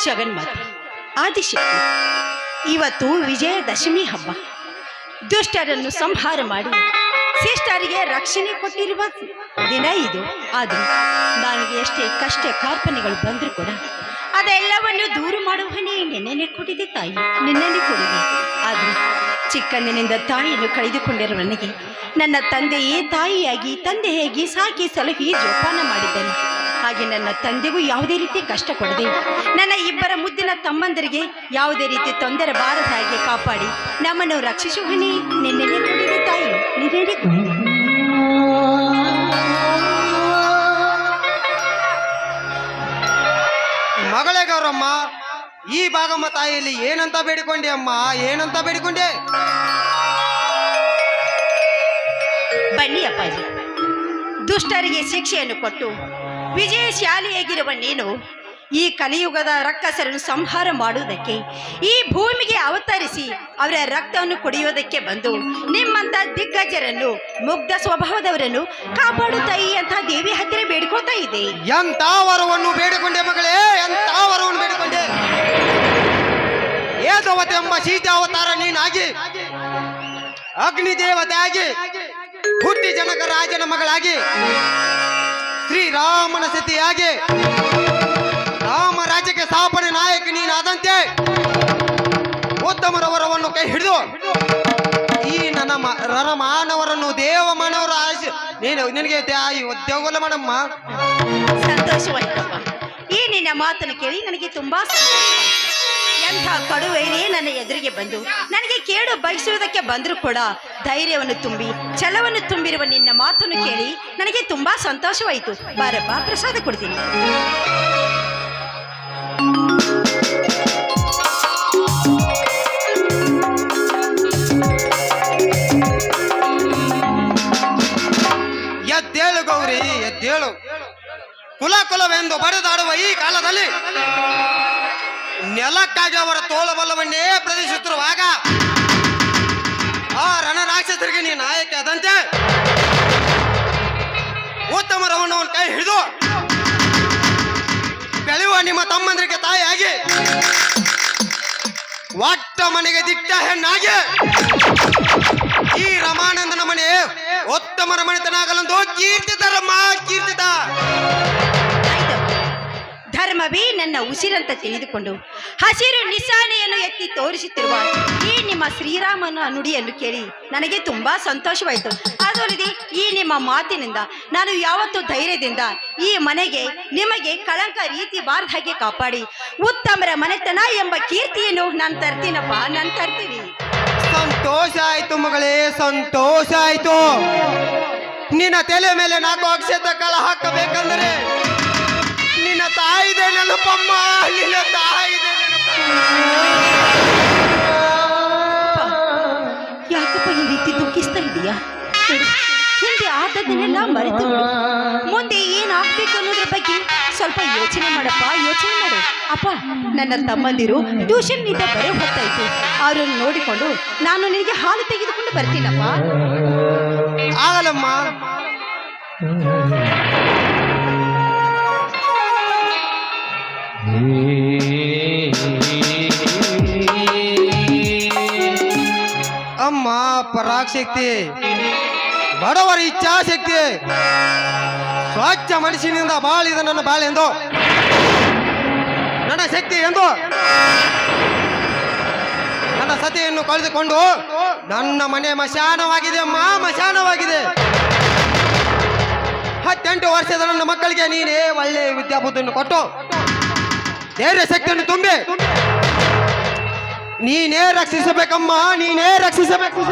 ಜಗನ್ಮಾತೆ ಆದಿಶಕ್ತಿ, ಇವತ್ತು ವಿಜಯದಶಮಿ ಹಬ್ಬ. ದುಷ್ಟರನ್ನು ಸಂಹಾರ ಮಾಡಿ ಶಿಷ್ಟರಿಗೆ ರಕ್ಷಣೆ ಕೊಟ್ಟಿರುವ ದಿನ ಇದು. ಆದರೂ ನನಗೆ ಎಷ್ಟೇ ಕಷ್ಟ ಕಾರ್ಪಣೆಗಳು ಬಂದರೂ ಕೂಡ ಅದೆಲ್ಲವನ್ನು ದೂರ ಮಾಡುವನೇ ನಿನ್ನೆ ಕೊಟ್ಟಿದೆ ತಾಯಿ, ನಿನ್ನೆ ಕೊಡಿದೆ. ಆದರೆ ಚಿಕ್ಕಂದಿನಿಂದ ತಾಯಿಯನ್ನು ಕಳೆದುಕೊಂಡಿರುವ ನನಗೆ ನನ್ನ ತಂದೆಯೇ ತಾಯಿಯಾಗಿ ತಂದೆಯಾಗಿ ಸಾಕಿ ಸಲಹಿ ಜೋಪಾನ ಮಾಡಿದ್ದಾನೆ. ಹಾಗೆ ನನ್ನ ತಂದೆಗೂ ಯಾವುದೇ ರೀತಿ ಕಷ್ಟ ಕೊಡದೆ ನನ್ನ ಇಬ್ಬರ ಮುದ್ದಿನ ತಮ್ಮಂದರಿಗೆ ಯಾವುದೇ ರೀತಿ ತೊಂದರೆ ಬಾರದ ಹಾಗೆ ಕಾಪಾಡಿ ನಮ್ಮನ್ನು ರಕ್ಷಿಸುವನೇ ನಿನ್ನೆ ಕೊಡಿದೆ ತಾಯಿ, ನಿನ್ನೆ ಕೊಡಿದೆ. ಮಗಳೇ ಗೌರಮ್ಮ, ಈ ಭಾಗಮ್ಮ ತಾಯಿಯಲ್ಲಿ ಏನಂತ ಬೇಡಿಕೊಂಡೆ ಅಮ್ಮ, ಏನಂತ ಬೇಡಿಕೊಂಡೆ? ಬನ್ನಿ ಅಪ್ಪಾಜಿ, ದುಷ್ಟರಿಗೆ ಶಿಕ್ಷೆಯನ್ನು ಕೊಟ್ಟು ವಿಜಯಶಾಲಿಯಾಗಿರುವ ನೀನು ಈ ಕಲಿಯುಗದ ರಕ್ಕಸರನ್ನು ಸಂಹಾರ ಮಾಡುವುದಕ್ಕೆ ಈ ಭೂಮಿಗೆ ಅವತರಿಸಿ ಅವರ ರಕ್ತವನ್ನು ಕುಡಿಯುವುದಕ್ಕೆ ಬಂದು ನಿಮ್ಮಂತ ದಿಗ್ಗಜರನ್ನು ಮುಗ್ಧ ಸ್ವಭಾವದವರನ್ನು ಕಾಪಾಡು ತಾಯಿ ಅಂತ ದೇವಿ ಹತ್ತಿರ ಬೇಡಿಕೊಳ್ತಾ ಇದೆ. ಎಂತ ವರವನ್ನು ಬೇಡಿಕೊಂಡೆ ಮಗಳೇ, ಎಂತ ವರವನ್ನು ಬೇಡಿಕೊಂಡೆ? ಏದವತೆ ಎಂಬ ಸೀತೆ ಅವತಾರ ನೀನಾಗಿ, ಅಗ್ನಿ ದೇವತೆ ಆಗಿ, ಹುಟ್ಟಿ ಜನಕ ರಾಜನ ಮಗಳಾಗಿ, ಶ್ರೀರಾಮನ ಸತಿಯಾಗಿ, ರಾಮ ರಾಜ್ಯಕ್ಕೆ ಸ್ಥಾಪನೆ ನಾಯಕ ನೀನಾದಂತೆ ಉತ್ತಮರ ವರವನ್ನು ಕೈ ಹಿಡಿದು ಈ ನನ್ನ ಮಾನವರನ್ನು ದೇವ ಮಾನವರ ಆಶೆ ನಿನಗೆ ದೇವಲ್ಲ ಮಾಡಮ್ಮ. ಸಂತೋಷವಾಯ್ತಪ್ಪ, ಈ ನಿನ್ನ ಮಾತನ್ನು ಕೇಳಿ ನನಗೆ ತುಂಬಾ ಸಂತೋಷವಾಯಿತು. ಎಂಥ ಕಡುವೈರೇ ನನ್ನ ಎದುರಿಗೆ ಬಂದು ನನಗೆ ಕೇಡು ಬಯಸುವುದಕ್ಕೆ ಬಂದರೂ ಕೂಡ ಧೈರ್ಯವನ್ನು ತುಂಬಿ ಛಲವನ್ನು ತುಂಬಿರುವ ನಿನ್ನ ಮಾತನ್ನು ಕೇಳಿ ನನಗೆ ತುಂಬಾ ಸಂತೋಷವಾಯಿತು. ಬಾರಪ್ಪ, ಪ್ರಸಾದ ಕೊಡ್ತೀನಿ. ಎದ್ದೇಳು ಗೌರಿ, ಎದ್ದೇಳು. ಕುಲವೆಂದು ಬಡಿದಾಡುವ ಈ ಕಾಲದಲ್ಲಿ ನೆಲಕ್ಕಾಗಿ ಅವರ ತೋಳಬಲ್ಲವನ್ನೇ ಪ್ರದರ್ಶಿಸುತ್ತಿರುವಾಗ ಆ ರಣರಾಕ್ಷಸರಿಗೆ ನೀ ನಾಯಕ ಆದಂತೆ ಉತ್ತಮರವನ್ನು ಅವನ ಕೈ ಹಿಡಿದು ಬೆಳೆಯುವ ನಿಮ್ಮ ತಮ್ಮಂದರಿಗೆ ತಾಯಿಯಾಗಿ ಒಟ್ಟ ಮನೆಗೆ ದಿಟ್ಟ ಹೆಣ್ಣಾಗಿ ಈ ರಮಾನಂದನ ಮನೆ ಉತ್ತಮರ ಮನೆತನಾಗಲೆಂದು ಕೀರ್ತಿತರಮ್ಮ, ಕೀರ್ತಿತ. ಧರ್ಮವೇ ನನ್ನ ಉಸಿರಂತ ತಿಳಿದುಕೊಂಡು ಹಸಿರು ನಿಶಾನೆಯನ್ನು ಎತ್ತಿ ತೋರಿಸುತ್ತಿರುವ ಈ ನಿಮ್ಮ ಶ್ರೀರಾಮನ ನುಡಿಯನ್ನು ಕೇಳಿ ನನಗೆ ತುಂಬಾ ಸಂತೋಷವಾಯಿತು. ಅದಲ್ಲದೆ ಈ ನಿಮ್ಮ ಮಾತಿನಿಂದ ನಾನು ಯಾವತ್ತೂ ಧೈರ್ಯದಿಂದ ಈ ಮನೆಗೆ ನಿಮಗೆ ಕಳಂಕ ರೀತಿ ಬಾರದ ಹಾಗೆ ಕಾಪಾಡಿ ಉತ್ತಮರ ಮನೆತನ ಎಂಬ ಕೀರ್ತಿಯನ್ನು ನಾನು ತರ್ತೀನಪ್ಪ, ನಾನು ತರ್ತೀನಿ. ಸಂತೋಷ ಆಯ್ತು ಮಗಳೇ, ಸಂತೋಷ ಆಯ್ತು. ನಿನ್ನ ತಲೆ ಮೇಲೆ 4 ಅಕ್ಷತ ಕಾಲ ಹಾಕಬೇಕಂದರೆ ನಿನ್ನ ತಾಯಿದೆ ನೆನಪಮ್ಮ, ನಿನ್ನ ತಾಯಿದೆ ಯಾಕಪ್ಪ ಈ ರೀತಿ ದುಃಖಿಸ್ತಾ ಇದೀಯಾ? ಹಿಂದೆ ಆದದನ್ನೆಲ್ಲ ಮರೆತು ಮುಂದೆ ಏನಾಗ್ಬೇಕು ಅನ್ನೋದ್ರ ಬಗ್ಗೆ ಸ್ವಲ್ಪ ಯೋಚನೆ ಮಾಡಪ್ಪ, ಯೋಚನೆ ಮಾಡು. ಅಪ್ಪ, ನನ್ನ ತಮ್ಮಂದಿರು ಟ್ಯೂಷನ್ನಿಂದ ಬರೋ ಹೊತ್ತಾಯ್ತು. ಅವರನ್ನು ನೋಡಿಕೊಂಡು ನಾನು ನಿನಗೆ ಹಾಲು ತೆಗೆದುಕೊಂಡು ಬರ್ತೀನಪ್ಪ. ಆಗಲಮ್ಮ. ಅಮ್ಮ ಪರಾಶಕ್ತಿ, ಬಡವರ ಇಚ್ಛಾಶಕ್ತಿ, ಸ್ವಚ್ಛ ಮನಸ್ಸಿನಿಂದ ಬಾಳಿದ ನನ್ನ ಬಾಳೆಂದು ನನ್ನ ಶಕ್ತಿ ಎಂದು ನನ್ನ ಸತಿಯನ್ನು ಕಳೆದುಕೊಂಡು ನನ್ನ ಮನೆ ಮಶಾನವಾಗಿದೆ ಅಮ್ಮ, ಮಶಾನವಾಗಿದೆ. 18 ವರ್ಷದ ನನ್ನ ಮಕ್ಕಳಿಗೆ ನೀನೇ ಒಳ್ಳೆಯ ವಿದ್ಯಾಬುದ್ಧಿಯನ್ನು ಕೊಟ್ಟು ಧೈರ್ಯ ಶಕ್ತಿಯನ್ನು ತುಂಬಿ ನೀನೇ ರಕ್ಷಿಸಬೇಕಮ್ಮ, ನೀನೇ ರಕ್ಷಿಸಬೇಕು.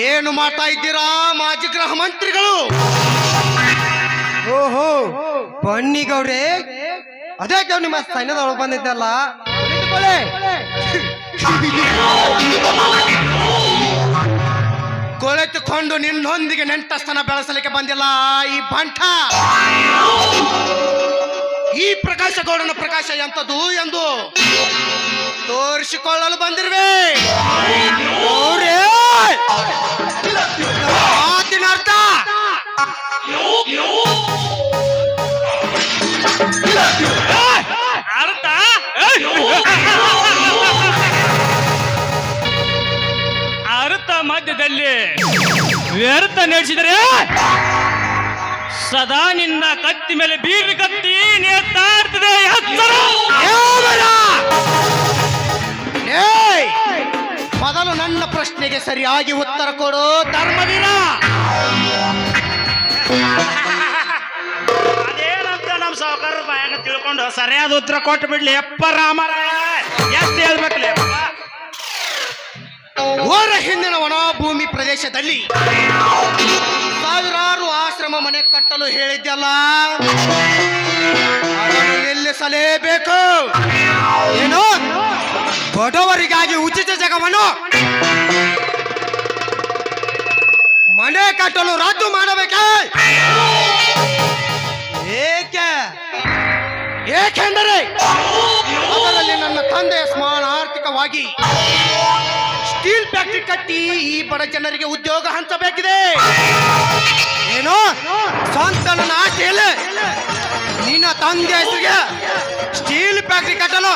ಏನು ಮಾಡ್ತಾ ಇದ್ದೀರಾ ಮಾಜಿ ಗೃಹ ಮಂತ್ರಿಗಳು? ಓಹೋ ಬನ್ನಿಗೌಡ್ರೆ, ಅದೇ ನಿಮ್ಮ ಸೈನ್ಯದೊಳಗೆ ಬಂದಿದ್ದಲ್ಲ, ಕೊಳೆತುಕೊಂಡು ನಿನ್ನೊಂದಿಗೆ ನೆಂಟಸ್ತನ ಬೆಳೆಸಲಿಕ್ಕೆ ಬಂದಿಲ್ಲ ಈ ಬಂಟ. ಈ ಪ್ರಕಾಶ ಗೌಡನ ಪ್ರಕಾಶ ಎಂತದು ಎಂದು ತೋರಿಸಿಕೊಳ್ಳಲು ಬಂದಿರುವೆ. ಮಾತಿನ ಅರ್ಥ ಅರ್ಥ ಅರ್ಥ ಮಧ್ಯದಲ್ಲಿ ವ್ಯರ್ಥ ನಡೆಸಿದರೆ ಸದಾ ನಿನ್ನ ಕತ್ತಿ ಮೇಲೆ ಬೀರಿ ಕತ್ತಿ ನೇತಾ ಇರ್ತದೆ. ಮೊದಲು ನನ್ನ ಪ್ರಶ್ನೆಗೆ ಸರಿಯಾಗಿ ಉತ್ತರ ಕೊಡು ಧರ್ಮವೀರ. ಅದೇನಂತ ನಮ್ಮ ಸಾವುಕಾರ ಬಾಯಾಗ ತಿಳ್ಕೊಂಡು ಸರಿಯಾದ ಉತ್ತರ ಕೊಟ್ಟು ಬಿಡ್ಲಿ. ಅಪ್ಪ ರಾಮರಾಯ ಎಷ್ಟು ಹೇಳ್ಬೇಕಲ್ಲ. ಓರ ಹಿಂದಿನ ವನಭೂಮಿ ಪ್ರದೇಶದಲ್ಲಿ ಸಾವಿರಾರು ಆಶ್ರಮ ಮನೆ ಕಟ್ಟಲು ಹೇಳಿದ್ಯಲ್ಲ, ಅದನ್ನು ನಿಲ್ಲಿಸಲೇಬೇಕು. ಏನು ಬಡವರಿಗಾಗಿ ಉಚಿತ ಜಾಗವನ್ನು ಮನೆ ಕಟ್ಟಲು ರದ್ದು ಮಾಡಬೇಕೆ? ಏಕೆಂದರೆ ಅದರಲ್ಲಿ ನನ್ನ ತಂದೆಯ ಸ್ಮರಣಾರ್ಥಕವಾಗಿ ಸ್ಟೀಲ್ ಫ್ಯಾಕ್ಟರಿ ಕಟ್ಟಿ ಈ ಬಡ ಜನರಿಗೆ ಉದ್ಯೋಗ ಹಂಚಬೇಕಿದೆ. ಏನು ಸ್ವಂತ ನನ್ನ ಆಸೆಯಲ್ಲ, ನಿನ್ನ ತಂದೆ ಹೆಸರಿಗೆ ಸ್ಟೀಲ್ ಫ್ಯಾಕ್ಟರಿ ಕಟ್ಟಲು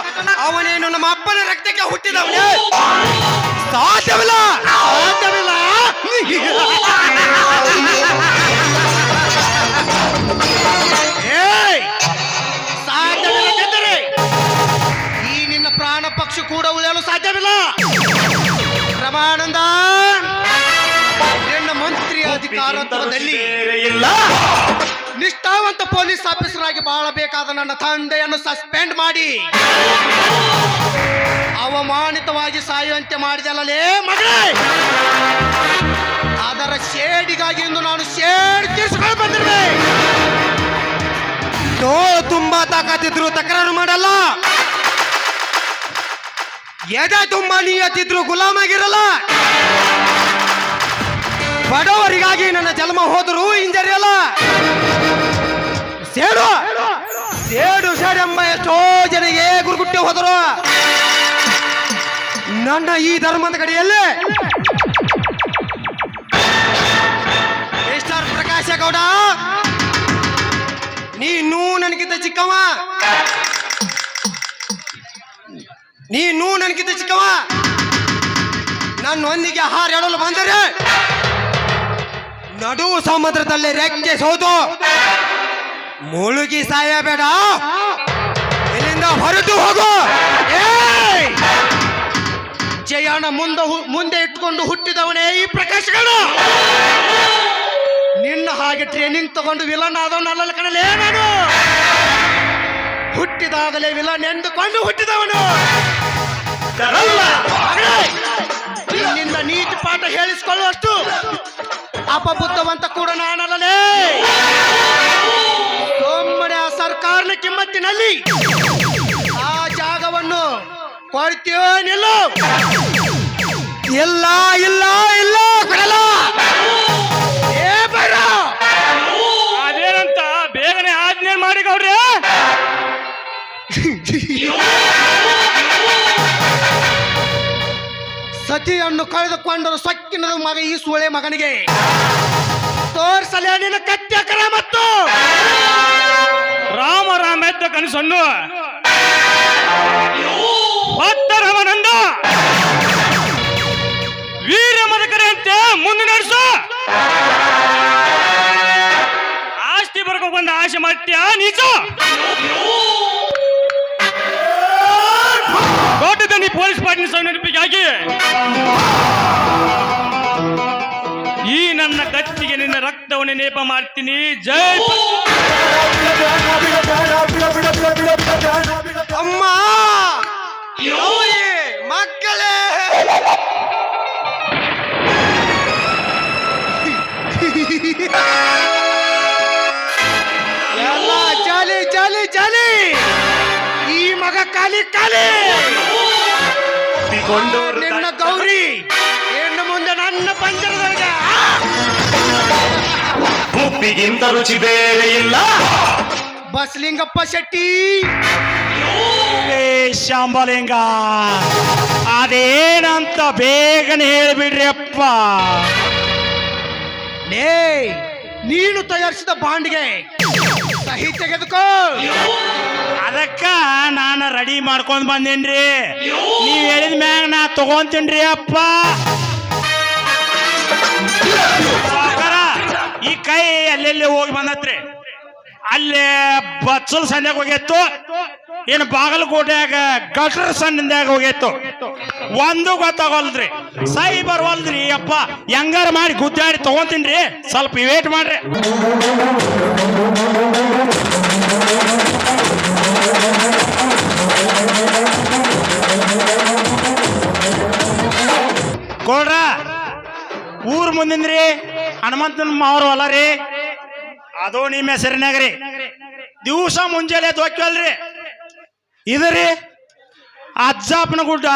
ಅವನೇನು ನಮ್ಮ ಅಪ್ಪನ ರಕ್ತಕ್ಕೆ ಹುಟ್ಟಿದವನೇ? ಸಾಧ್ಯವಿಲ್ಲ, ಸಾಧ್ಯವಿಲ್ಲ. ಸಾಧ್ಯವಿಲ್ಲದಿದ್ದರೆ ಈ ನಿನ್ನ ಪ್ರಾಣ ಪಕ್ಷಿ ಕೂಡ ಉಳಿಯಲು ಸಾಧ್ಯವಿಲ್ಲ. ರಮಾನಂದ, ನಿನ್ನ ಮಂತ್ರಿ ಅಧಿಕಾರತ್ವದಲ್ಲಿ ಇಲ್ಲ ನಿಷ್ಠಾವಂತ ಪೊಲೀಸ್ ಆಫೀಸರ್ ಆಗಿ ಬಾಳಬೇಕಾದ ನನ್ನ ತಂದೆಯನ್ನು ಸಸ್ಪೆಂಡ್ ಮಾಡಿ ಅವಮಾನಿತವಾಗಿ ಸಾಯುವಂತೆ ಮಾಡಿದಲ್ಲೇ ಮಗಳೇ. ಅದರ ಶೇಡಿಗಾಗಿ ಇಂದು ನಾನು ಶೇಡ್ ತೀರಿಸಿಕೊಂಡು ಬಂದಿರುವೆ. ತುಂಬಾ ತಾಕತ್ತಿದ್ರು ತಕರಾರು ಮಾಡಲ್ಲ, ಎದೆ ತುಂಬಾ ನೀಯತ್ತಿದ್ರು ಗುಲಾಮಾಗಿರಲ್ಲ. ಬಡವರಿಗಾಗಿ ನನ್ನ ಜನ್ಮ ಹೋದರೂ ಇಂಜರಿ ಅಲ್ಲ. ಸೇಡು ಸೇಡು ಸೇಡೆಂಬ ಎಷ್ಟೋ ಜನಿಗೆ ಗುರುಗುಟ್ಟಿ ಹೋದರು. ನನ್ನ ಈ ಧರ್ಮದ ಕಡೆಯಲ್ಲೇ ಮಿಸ್ಟರ್ ಪ್ರಕಾಶ ಗೌಡ, ನೀನು ನನಗಿಂತ ಚಿಕ್ಕವ, ನೀನು ನನಗಿಂತ ಚಿಕ್ಕವ. ನನ್ನೊಂದಿಗೆ ಹಾರಾಡಲು ಬಂದರೆ ನಡು ಸಮುದ್ರದಲ್ಲಿ ರೆಕ್ಕೆ ಸೋದು ಮುಳುಗಿ ಸಾಯಬೇಡ, ಇಲ್ಲಿಂದ ಹೊರಟು ಹೋಗು. ಜಯನ ಮುಂದೆ ಇಟ್ಕೊಂಡು ಹುಟ್ಟಿದವನೇ ಈ ಪ್ರಕಾಶಗಳು. ನಿನ್ನ ಹಾಗೆ ಟ್ರೈನಿಂಗ್ ತಗೊಂಡು ವಿಲನ್ ಆದವನಲ್ಲ ಕಣಲೇ ನಾನು. ಹುಟ್ಟಿದಾಗಲೇ ವಿಲನ್ ಎಂದುಕೊಂಡು ಹುಟ್ಟಿದವನು. ನಿನ್ನ ನೀತಿ ಪಾಠ ಹೇಳಿಸಿಕೊಳ್ಳುವಷ್ಟು ಅಪಬುದ್ಧವಂತ ಕೂಡ ನಾನಲ್ಲೇ. ಒಮ್ಮನೆ ಆ ಸರ್ಕಾರದ ಕಿಮ್ಮತ್ತಿನಲ್ಲಿ ಆ ಜಾಗವನ್ನು ಕೊಡ್ತೀವನಿಲ್ಲ. ಇಲ್ಲ ಇಲ್ಲ ಇಲ್ಲ ಕೊಡಲ್ಲ. ಅದೇನಂತ ಬೇಗನೆ ಆಜ್ಞೆ ಮಾಡಿ ಗೌಡ್ರೆ. ಸತಿಯನ್ನು ಕಳೆದುಕೊಂಡರು ಸೊಕ್ಕಿನದು ಮಗ ಈ ಸೂಳೆ ಮಗನಿಗೆ ತೋರ್ಸಲೇ ನಿನ್ನ ಕತ್ಯಕರ ಮತ್ತು ರಾಮ ರಾಮ ಎದ್ದ ಕನಸನ್ನು ಭಕ್ತರವನಂದ ವೀರ ಮದಕರೆಯಂತೆ ಮುಂದೆ ನಡೆಸು. ಆಸ್ತಿ ಬರ್ಕೊ ಬಂದ ಆಸೆ ಮಾಡ್ತೀಯ ನಿಜ. ಕೋಟದಲ್ಲಿ ಪೊಲೀಸ್ ಪಾಟೀಲ್ ನೆನಪಿಗಾಗಿ ಈ ನನ್ನ ಕತ್ತಿಗೆ ನಿನ್ನ ರಕ್ತವನ್ನು ನೇಪ ಮಾಡ್ತೀನಿ. ಜೈ ಅಮ್ಮ ಮಕ್ಕಳೇ. ಎಲ್ಲ ಜಾಲಿ ಜಾಲಿ ಜಾಲಿ ಈ ಮಗ ಕಾಲಿ ಕಾಲಿ ನಿನ್ನ ಗೌರಿ ಇನ್ನು ಮುಂದೆ ನನ್ನ ಪಂಜರದೊಳಗೆ ಉಪ್ಪಿಗಿಂತ ರುಚಿ ಬೇರೆ ಇಲ್ಲ. ಬಸಲಿಂಗಪ್ಪ ಶೆಟ್ಟಿ ಶಾಂಬಲಿಂಗ ಅದೇನಂತ ಬೇಗನೆ ಹೇಳಿಬಿಡ್ರಿ ಅಪ್ಪ. ಲೇ ನೀನು ತಯಾರಿಸಿದ ಬಾಂಡ್ಗೆ ಸಹಿ ತೆಗೆದುಕೋ. ಅದಕ್ಕ ನಾನು ರೆಡಿ ಮಾಡ್ಕೊಂಡ್ ಬಂದೇನ್ರಿ. ನೀವ್ ಹೇಳಿದ ಮ್ಯಾಗ ನಾ ತಗೊಂತೀನ್ರಿ ಅಪ್ಪ. ಸಾವ್ಕಾರ, ಈ ಕೈ ಎಲ್ಲೆಲ್ಲಿ ಹೋಗಿ ಬಂದತ್ರಿ. ಅಲ್ಲೇ ಬಚ್ಚಲ್ ಸಂಧ್ಯಾಗ ಹೋಗಿತ್ತು, ಏನು ಬಾಗಲಕೋಟೆಯಾಗ ಗಟ್ರ ಸಣ್ಣದಾಗ ಹೋಗಿತ್ತು. ಒಂದು ಗೊತ್ತಾಗಲ್ರಿ, ಸೈ ಬರ್ವಲ್ರಿ ಅಪ್ಪ. ಹೆಂಗಾರ ಮಾಡಿ ಗುದ್ದಾಡಿ ತಗೊಂತೀನ್ರಿ, ಸ್ವಲ್ಪ ವೇಟ್ ಮಾಡ್ರಿ. ಕೊಡ್ರ ಊರ್ ಮುಂದಿಂದ್ರಿ ಹನುಮಂತನ ಮಾವರು ಅಲ್ಲ ರೀ, ಅದು ನಿಮ್ಮ ಹೆಸರಿನಾಗ್ರಿ. ದಿವಸ ಮುಂಜಾನೆ ಹೋಗ್ಯವಲ್ರಿ ಇದ್ರಿ ಅಜ್ಜಪ್ಪನ ಗುಡ್ಡ,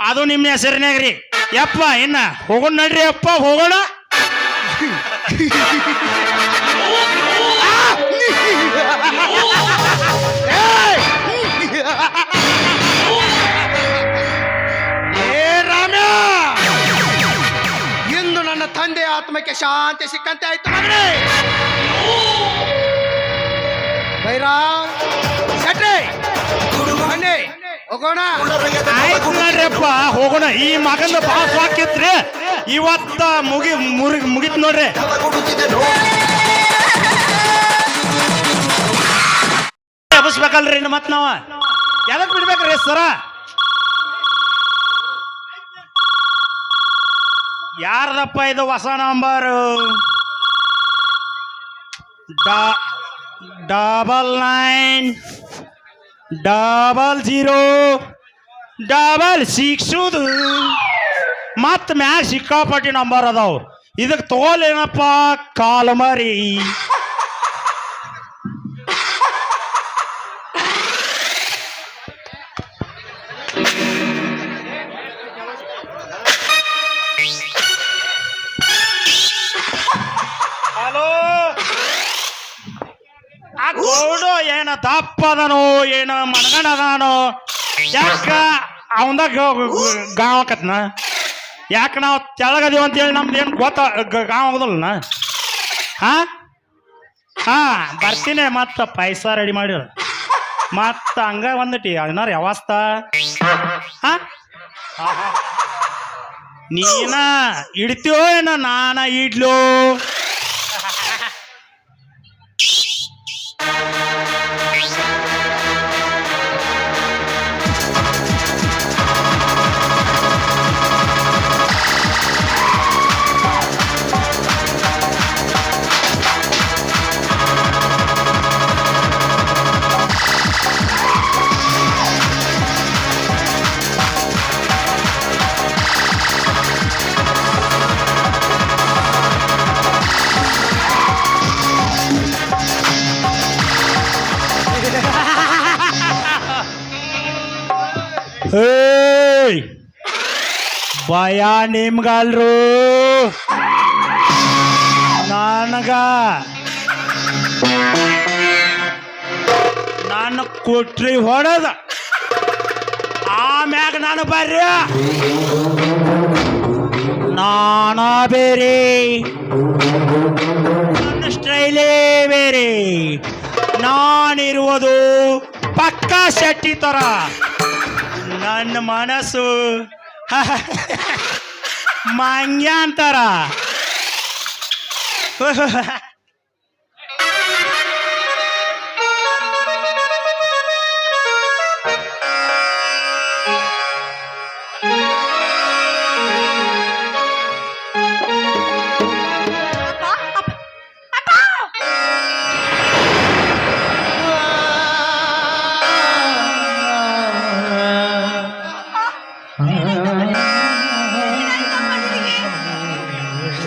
ಅದು ನಿಮ್ಮ ಹೆಸರಿನಾಗ್ರಿ. ಯಪ್ಪ ಇನ್ನ ಹೋಗೋಣ ನಡ್ರಿ ಅಪ್ಪ, ಹೋಗೋಣ. ಇಂದು ನನ್ನ ತಂದೆಯ ಆತ್ಮಕ್ಕೆ ಶಾಂತಿ ಸಿಕ್ಕಂತೆ ಆಯ್ತು ಮಗನೇ. ಬೈರಾ ಶೆಟ್ಟಿ ಬನ್ನಿ ಹೋಗೋಣ. ಆಯ್ತು ನೋಡ್ರಿಪ್ಪ, ಹೋಗೋಣ. ಈ ಮಗಂದ ಭಾಳ ಸಾಕಿತ್ರಿ, ಇವತ್ತ ಮುಗಿತ್ ನೋಡ್ರಿ. ಎಬ್ಬಿಸ್ಬೇಕಲ್ರಿ ಮತ್ ನಾವ ಎದಕ್ ಬಿಡ್ಬೇಕ್ರಿ ಸರ? ಯಾರ್ದಪ್ಪ ಇದು ಹೊಸ ನಂಬರು? 990066 ಮತ್ ಮ್ಯಾಗ ಸಿಕ್ಕಾಪಟ್ಟಿ ನಂಬರ್ ಅದಾವ. ಇದಕ್ಕೆ ತಗೋಲೇನಪ್ಪ ಕಾಲು ಮರಿ. ಹಲೋ, ಆ ಗೌಡು ಏನ ದಪ್ಪದನೋ ಏನ ಮನಗಂಡದಾನೋ, ಯಾಕ ಅವಂದ ಗಾವಕತ್ನ? ಯಾಕೆ ನಾವು ತೆಳಗದೀವಿ ಅಂತೇಳಿ ನಮ್ದು ಏನು ಗಾವ ಆಗೋದಲ್ಲ. ಹಾ ಬರ್ತೀನಿ, ಮತ್ತ ಪೈಸಾ ರೆಡಿ ಮಾಡಿ ಮತ್ತ ಹಂಗ ಬಂದಿಟ್ಟಿ ಅದನ್ನಾರ ಯಾವಸ್ತ. ನೀನ ಇಡ್ತೀಯೋ ಏನ ನಾನ ಇಡ್ಲೋ? ಭಯ ನಿಮ್ಗಲ್ರು, ನನಗ ನಾನು ಕೊಟ್ರಿ ಹೊಡೆದ ಆಮ್ಯಾಗ ನಾನು ಬರ್ರಿ. ನಾನ ಬೇರೆ, ನನ್ನ ಸ್ಟೈಲೇ ಬೇರೆ. ನಾನಿರುವುದು ಪಕ್ಕಾ ಶೆಟ್ಟಿ ತರ. ನನ್ನ ಮನಸ್ಸು ಮಂಗ್ಯಾಂತರ.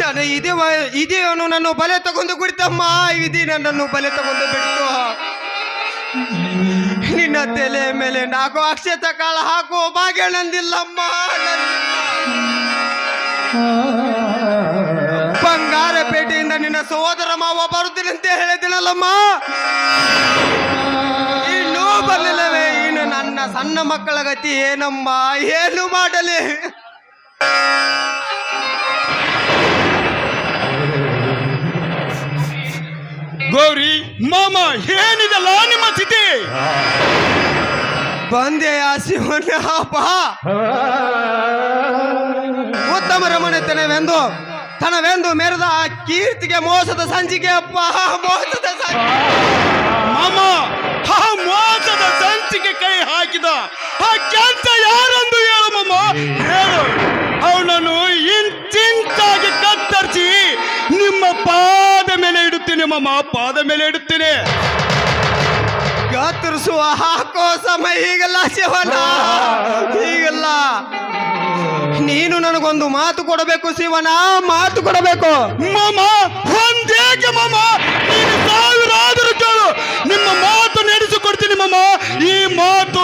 ನಾನು ಇದೆಯವನು ನನ್ನ ಬಲೆ ತಗೊಂಡು ಕುಡಿತಮ್ಮ, ವಿಧಿ ನನ್ನನ್ನು ಬಲೆ ತಗೊಂಡು ಬಿಡ್ತು. ನಿನ್ನ ತಲೆ ಮೇಲೆ 4 ಅಕ್ಷತ ಕಾಳ ಹಾಕುವ ಭಾಗ್ಯ ನಂದಿಲ್ಲಮ್ಮ. ಬಂಗಾರಪೇಟೆಯಿಂದ ನಿನ್ನ ಸಹೋದರ ಮಾವ ಬರುತ್ತೀನಂತೆ ಹೇಳಿದಿನಲ್ಲಮ್ಮ, ಇನ್ನೂ ಬರಲಿಲ್ಲವೇ? ಇನ್ನು ನನ್ನ ಸಣ್ಣ ಮಕ್ಕಳ ಗತಿ ಏನಮ್ಮ, ಏನು ಮಾಡಲಿ? ಗೌರಿ ಮಾಮ, ಏನಿದೆಲ್ಲ ನಿಮ್ಮ ಸ್ಥಿತಿ? ಬಂದೆಯ ಶಿವನಪ್ಪ, ಉತ್ತಮ ರಮಣತನವೆಂದು ತನವೆಂದು ಮೆರೆದ ಆ ಕೀರ್ತಿಗೆ ಮೋಸದ ಸಂಚಿಕೆ ಅಪ್ಪ, ಮೋಸದ ಮಾಮ, ಆ ಮೋಸದ ಸಂಚಿಗೆ ಕೈ ಹಾಕಿದ ಆ ಕೆಂಚ ಯಾರೆಂದು ಹೇಳು ಮಾಮ, ಹೇಳು. ಅವನನ್ನು ಇಂಚಿಂಚಾಗಿ ಕತ್ತರಿಸಿ ನಿಮ್ಮ ಪಾದ ಮೇಲೆ ಇಡುತ್ತೇನೆ ಮಾಮ, ಪಾದ ಮೇಲೆ ಇಡುತ್ತೇನೆ. ಕತ್ತರಿಸುವ ಹಾಕೋ ಸಮಯ ಈಗಲ್ಲ ಶಿವನ, ಈಗಲ್ಲ. ನೀನು ನನಗೊಂದು ಮಾತು ಕೊಡಬೇಕು ಶಿವನ, ಮಾತು ಕೊಡಬೇಕು. ಮಾಮ, ಒಂದೇಕೆ ಮಾಮ, ನೀನು ಸಾವಿರಾದರೂ ಕೇಳು, ನಿಮ್ಮ ಮಾತು ನಡೆಸಿಕೊಡ್ತೀನಿ ಮಾಮ. ಈ ಮಾತು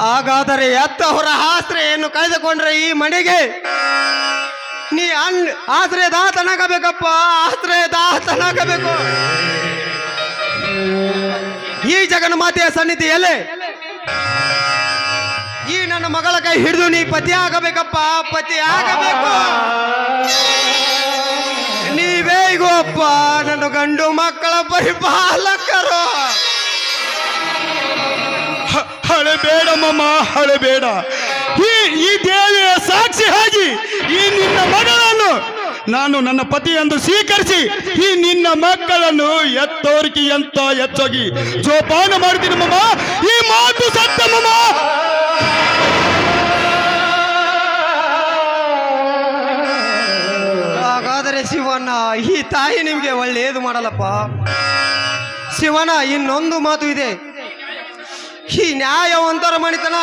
ಹಾಗಾದರೆ ಎತ್ತವರ ಆಶ್ರಯನ್ನು ಕಳೆದುಕೊಂಡ್ರೆ ಈ ಮನೆಗೆ ನೀ ಆಶ್ರಯದಾತನಾಗಬೇಕಪ್ಪ, ಆಶ್ರಯದಾತನಾಗಬೇಕು. ಈ ಜಗನ್ಮಾತೆಯ ಸನ್ನಿಧಿಯಲ್ಲಿ ಈ ನನ್ನ ಮಗಳ ಕೈ ಹಿಡಿದು ನೀ ಪತಿ ಆಗಬೇಕಪ್ಪ, ಪತಿ ಆಗಬೇಕು. ನೀವೇ ಈಗ ಅಪ್ಪ ನನ್ನ ಗಂಡು ಮಕ್ಕಳ ಪರಿಪಾಲಕರು. ಹಳೆಬೇಡ ಮಾಮ, ಹಳೆಬೇಡ. ಈ ದೇವಿಯ ಸಾಕ್ಷಿ ಆಗಿ ಈ ನಿನ್ನ ಮಗಳನ್ನು ನಾನು ನನ್ನ ಪತಿ ಎಂದು ಸ್ವೀಕರಿಸಿ ಈ ನಿನ್ನ ಮಕ್ಕಳನ್ನು ಎತ್ತೋರಿಕೆ ಎಂತ ಹೆಚ್ಚಾಗಿ ಜೋಪಾನ ಮಾಡ್ತೀನಿ ಮಾಮ. ಈ ಮಾತು ಸತ್ಯ ಮಾಮ. ಹಾಗಾದರೆ ಶಿವಣ್ಣ, ಈ ತಾಯಿ ನಿಮ್ಗೆ ಒಳ್ಳೆಯದು ಮಾಡಲಪ್ಪ. ಶಿವಣ್ಣ, ಇನ್ನೊಂದು ಮಾತು ಇದೆ. ಈ ನ್ಯಾಯವಂತರ ಮಣಿತನ,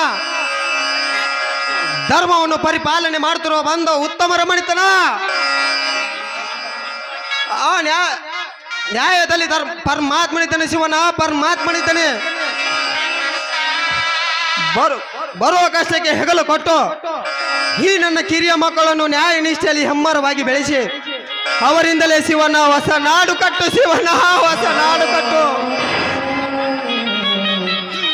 ಧರ್ಮವನ್ನು ಪರಿಪಾಲನೆ ಮಾಡುತ್ತಿರುವ ಬಂದ ಉತ್ತಮರ ಮಣಿತನ, ಆ ನ್ಯಾಯದಲ್ಲಿ ಪರಮಾತ್ಮನಿದ್ದಾನೆ ಶಿವನ, ಪರಮಾತ್ಮನಿದ್ದಾನೆ. ಬರುವ ಕಷ್ಟಕ್ಕೆ ಹೆಗಲು ಕೊಟ್ಟು ಈ ನನ್ನ ಕಿರಿಯ ಮಕ್ಕಳನ್ನು ನ್ಯಾಯ ನಿಷ್ಠೆಯಲ್ಲಿ ಹೆಮ್ಮರವಾಗಿ ಬೆಳೆಸಿ ಅವರಿಂದಲೇ ಶಿವನ ಹೊಸ ನಾಡು ಕಟ್ಟು, ಶಿವನ ಹೊಸ ನಾಡು ಕಟ್ಟು.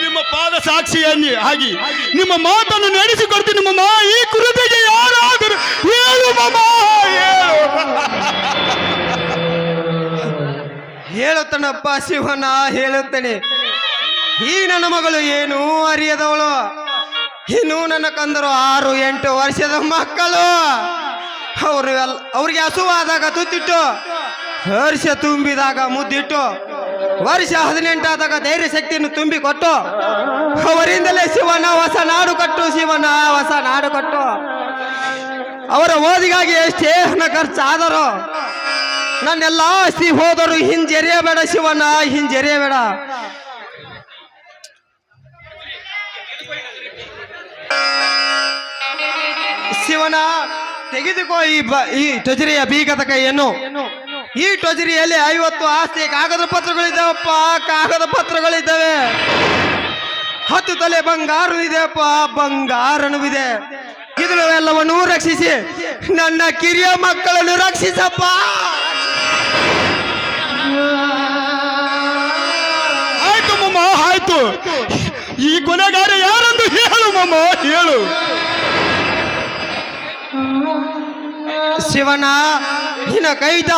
ನಿಮ್ಮ ಪಾದ ಸಾಕ್ಷಿಯನ್ನೇ ಆಗಿ ನಿಮ್ಮ ಮಾತನ್ನು ನಡೆಸಿಕೊಡ್ತೀನಿ ಮಾಮ. ಈ ಕುರುಬೆಗೆ ಯಾರಾದರೂ ಹೇಳು ಮಾಮ, ಹೇಳು. ಹೇಳುತ್ತಾನಪ್ಪ ಶಿವನ, ಹೇಳುತ್ತೇನೆ. ಈ ನನ್ನ ಮಗಳು ಏನೂ ಅರಿಯದವಳು. ಇನ್ನು ನನ್ನ ಕಂದರು 6-8 ವರ್ಷದ ಮಕ್ಕಳು. ಅವ್ರಿಗೆ ಹಸುವಾದಾಗ ತುತ್ತಿಟ್ಟು, ವರ್ಷ ತುಂಬಿದಾಗ ಮುದ್ದಿಟ್ಟು, ವರ್ಷ 18 ಆದಾಗ ಧೈರ್ಯ ಶಕ್ತಿಯನ್ನು ತುಂಬಿಕೊಟ್ಟು ಅವರಿಂದಲೇ ಶಿವನ ಹೊಸ ನಾಡು ಕಟ್ಟು, ಶಿವನ ಹೊಸ ನಾಡು ಕಟ್ಟು. ಅವರ ಓದಿಗಾಗಿ ಎಷ್ಟೇ ಹಣ ಖರ್ಚಾದರೂ ನನ್ನೆಲ್ಲ ಆಸ್ತಿ ಹೋದರು ಹಿಂಜರಿಯಬೇಡ ಶಿವನ, ಹಿಂಜರಿಯಬೇಡ. ಶಿವನ, ತೆಗೆದುಕೋ ಈ ಟೊಜರಿಯ ಬೀಗದ ಕೈಯನ್ನು. ಈ ಟೊಜರಿಯಲ್ಲಿ 50 ಆಸ್ತಿ ಕಾಗದ ಪತ್ರಗಳಿದ್ದಾವಪ್ಪ, ಕಾಗದ ಪತ್ರಗಳಿದ್ದಾವೆ. 10 ತೊಲೆ ಬಂಗಾರವಿದೆಯಪ್ಪ, ಬಂಗಾರನವಿದೆ. ಇದನ್ನೆಲ್ಲವನ್ನು ರಕ್ಷಿಸಿ ನನ್ನ ಕಿರಿಯ ಮಕ್ಕಳನ್ನು ರಕ್ಷಿಸಪ್ಪ. ಆಯ್ತು ಮಾಮ, ಆಯ್ತು. ಈ ಕೊನೆಗಾರ ಯಾರೆಂದು ಹೇಳು ಮಾಮ, ಹೇಳು. ಶಿವನ, ನಿನ್ನ ಕೈದ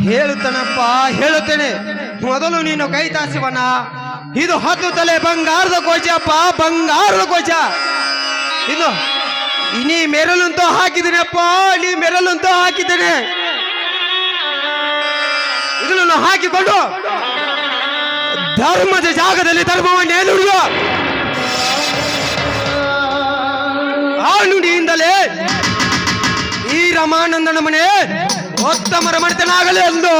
ಹೇಳುತ್ತಾನಪ್ಪ, ಹೇಳುತ್ತೇನೆ. ಮೊದಲು ನೀನು ಕೈತಾ ಶಿವನ. ಇದು 10 ತೊಲೆ ಬಂಗಾರದ ಕೋಚಪ್ಪ, ಬಂಗಾರದ ಕೋಚ. ಇನ್ನು ನೀ ಮೆರಲಂತೂ ಹಾಕಿದ್ದೀನಪ್ಪ, ನೀ ಮೆರಲಂತೂ ಹಾಕಿದ್ದೇನೆ. ಇದನ್ನು ಹಾಕಿಕೊಂಡು ಧರ್ಮದ ಜಾಗದಲ್ಲಿ ಧರ್ಮವನ್ನೇ ನುಡಿಯ. ಆ ನುಡಿಯಿಂದಲೇ ಈ ರಮಾನಂದನ ಮನೆ ಉತ್ತಮರ ಮನೆತನಾಗಲಿ ಎಂದು.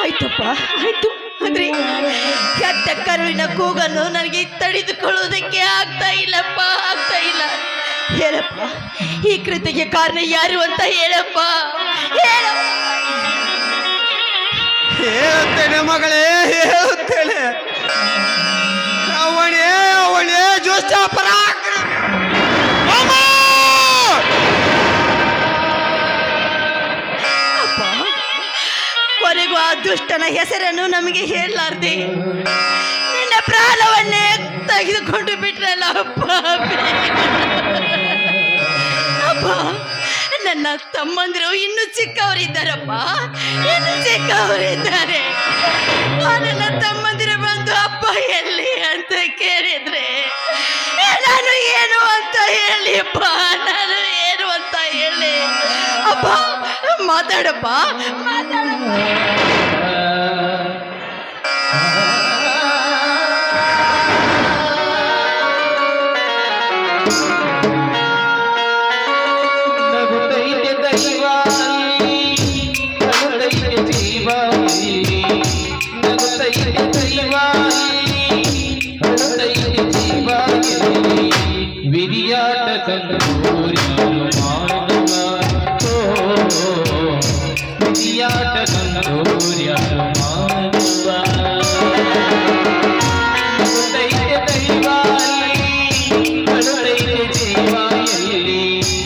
ಆಯ್ತಪ್ಪ, ಆಯ್ತು. ಆದ್ರೆ ಕೆಟ್ಟ ಕರುಳಿನ ಕೂಗನ್ನು ನನಗೆ ತಡೆದುಕೊಳ್ಳುವುದಕ್ಕೆ ಆಗ್ತಾ ಇಲ್ಲಪ್ಪ, ಆಗ್ತಾ ಇಲ್ಲ. ಹೇಳಪ್ಪ, ಈ ಕೃತಿಗೆ ಕಾರಣ ಯಾರು ಅಂತ ಹೇಳಪ್ಪ, ಹೇಳಪ್ಪ. ಹೇಳುತ್ತೇನೆ ಮಗಳೇ, ಹೇಳುತ್ತೇನೆ. ಅವನೇ ದುಷ್ಟ ಪರಾಕ್ರಮ. ಅಪ್ಪ, ಕೊನೆಗೂ ಆ ದುಷ್ಟನ ಹೆಸರನ್ನು ನಮಗೆ ಹೇಳಲಾರ್ದೆ ನಿನ್ನ ಪ್ರಾಣವನ್ನೇ ತೆಗೆದುಕೊಂಡು ಬಿಟ್ರಲ್ಲ ಅಪ್ಪ. ಅಪ್ಪ, ನನ್ನ ತಮ್ಮಂದಿರು ಇನ್ನೂ ಚಿಕ್ಕವರಿದ್ದಾರಪ್ಪ, ಇನ್ನು ಚಿಕ್ಕವರಿದ್ದಾರೆ. ನನ್ನ ತಮ್ಮಂದಿರು ಬಂದು ಅಪ್ಪ ಎಲ್ಲಿ ಅಂತ ಕೇಳಿದ್ರೆ ನಾನು ಏನು ಅಂತ ಹೇಳಿಪ್ಪ, ನಾನು ಏನು ಅಂತ ಹೇಳಿ. ಅಪ್ಪ, ಮಾತಾಡಪ್ಪ, ಮಾತಾಡಪ್ಪ. ನಗುತ್ತೈತೆ ದೈವಾಲಿ, ನಗುತ್ತೈತೆ ಜೀವಾಲಿ, ನಗುತ್ತೈತೆ ದೈವಾಲಿ, ನಗುತ್ತೈತೆ ಜೀವಾಲಿ. ವಿರಿಯಾಟ ತಂದೂರ್ಯಾನು ಮಾನವ, ವಿರಿಯಾಟ ತಂದೂರ್ಯಾನು